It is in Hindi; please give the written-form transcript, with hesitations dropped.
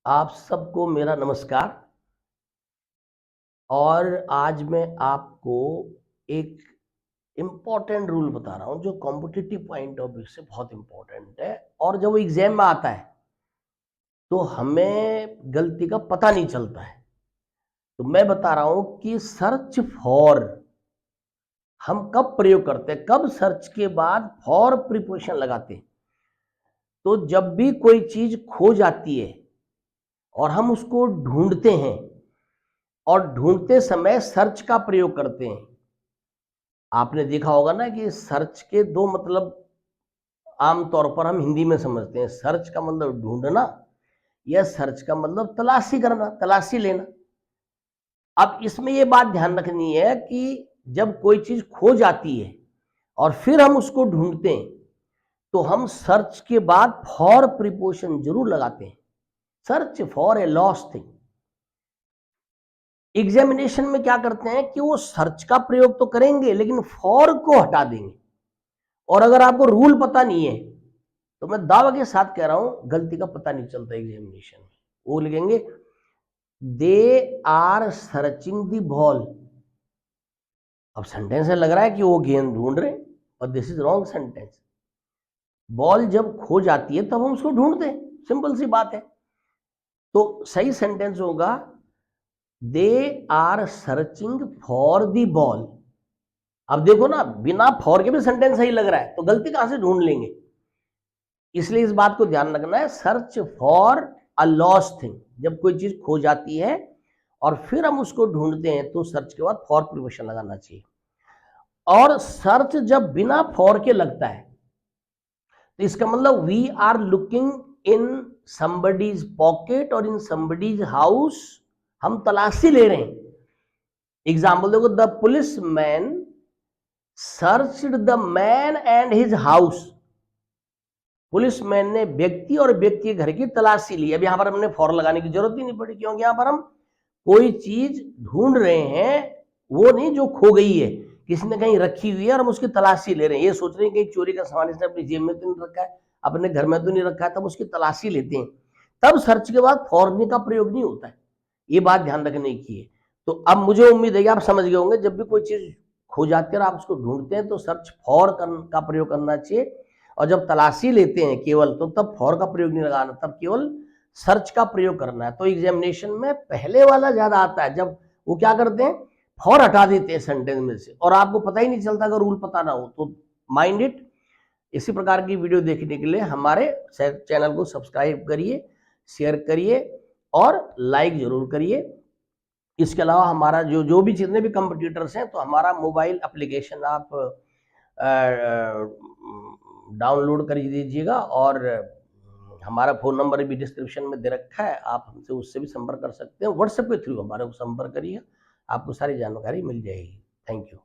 आप सबको मेरा नमस्कार। और आज मैं आपको एक इम्पॉर्टेंट रूल बता रहा हूं जो कॉम्पिटिटिव पॉइंट ऑफ व्यू से बहुत इम्पॉर्टेंट है और जब वो एग्जाम में आता है तो हमें गलती का पता नहीं चलता है। तो मैं बता रहा हूं कि सर्च फॉर हम कब प्रयोग करते हैं, कब सर्च के बाद फॉर प्रीपोजिशन लगाते हैं। तो जब भी कोई चीज खो जाती है और हम उसको ढूंढते हैं और ढूंढते समय सर्च का प्रयोग करते हैं। आपने देखा होगा ना कि सर्च के दो मतलब आमतौर पर हम हिंदी में समझते हैं। सर्च का मतलब ढूंढना या सर्च का मतलब तलाशी करना, तलाशी लेना। अब इसमें यह बात ध्यान रखनी है कि जब कोई चीज खो जाती है और फिर हम उसको ढूंढते हैं तो हम सर्च के बाद फॉर प्रीपोजिशन जरूर लगाते हैं। Search for a lost thing. Examination में क्या करते हैं कि वो सर्च का प्रयोग तो करेंगे लेकिन फॉर को हटा देंगे। और अगर आपको रूल पता नहीं है तो मैं दावा के साथ कह रहा हूं गलती का पता नहीं चलता एग्जामिनेशन में। वो लिखेंगे they are searching the ball. अब सेंटेंस से लग रहा है कि वो गेंद ढूंढ रहे हैं और this is wrong sentence. Ball जब खो जाती है तब हम उसको ढूंढते हैं, सिंपल सी बात है। तो सही सेंटेंस होगा they are searching for the ball. अब देखो ना, बिना फॉर के भी सेंटेंस सही लग रहा है तो गलती कहां से ढूंढ लेंगे। इसलिए इस बात को ध्यान रखना है, search for a lost thing. जब कोई चीज खो जाती है और फिर हम उसको ढूंढते हैं तो सर्च के बाद फॉर प्रीपोजिशन लगाना चाहिए। और सर्च जब बिना फॉर के लगता है तो इसका मतलब we are looking in somebody's pocket और इन समबडीज हाउस। हम तलाशी ले रहे हैं। एग्जाम्पल देखो, the police man searched the man and his house. Policeman ने व्यक्ति और व्यक्ति के घर की तलाशी ली। अब यहां पर हमने फॉर लगाने की जरूरत ही नहीं पड़ी क्योंकि यहां पर हम कोई चीज ढूंढ रहे हैं, वो नहीं जो खो गई है, किसी ने कहीं रखी हुई है और हम उसकी तलाशी ले रहे हैं। ये सोच रहे हैं कि चोरी का सामान इसने अपनी जेब में तो नहीं रखा है, अपने घर में तो नहीं रखा है, तब उसकी तलाशी लेते हैं। तब सर्च के बाद फॉरने का प्रयोग नहीं होता है। ये बात ध्यान रखने की है। तो अब मुझे उम्मीद है कि आप समझ गए होंगे, जब भी कोई चीज खो जाती है और आप उसको ढूंढते हैं तो सर्च फॉर का प्रयोग करना चाहिए। और जब तलाशी लेते हैं केवल तो तब फॉर का प्रयोग नहीं लगाना, तब केवल सर्च का प्रयोग करना है। तो एग्जामिनेशन में पहले वाला ज्यादा आता है, जब वो क्या करते हैं फॉर हटा देते हैं सेंटेंस में से और आपको पता ही नहीं चलता अगर रूल पता ना हो तो। Mind it. इसी प्रकार की वीडियो देखने के लिए हमारे चैनल को सब्सक्राइब करिए, शेयर करिए और लाइक जरूर करिए। इसके अलावा हमारा जो जो भी जितने भी कंपटीटर्स हैं तो हमारा मोबाइल एप्लीकेशन आप डाउनलोड कर दीजिएगा और हमारा फ़ोन नंबर भी डिस्क्रिप्शन में दे रखा है, आप हमसे उससे भी संपर्क कर सकते हैं। व्हाट्सएप के थ्रू हमारे को संपर्क करिए, आपको सारी जानकारी मिल जाएगी। Thank you.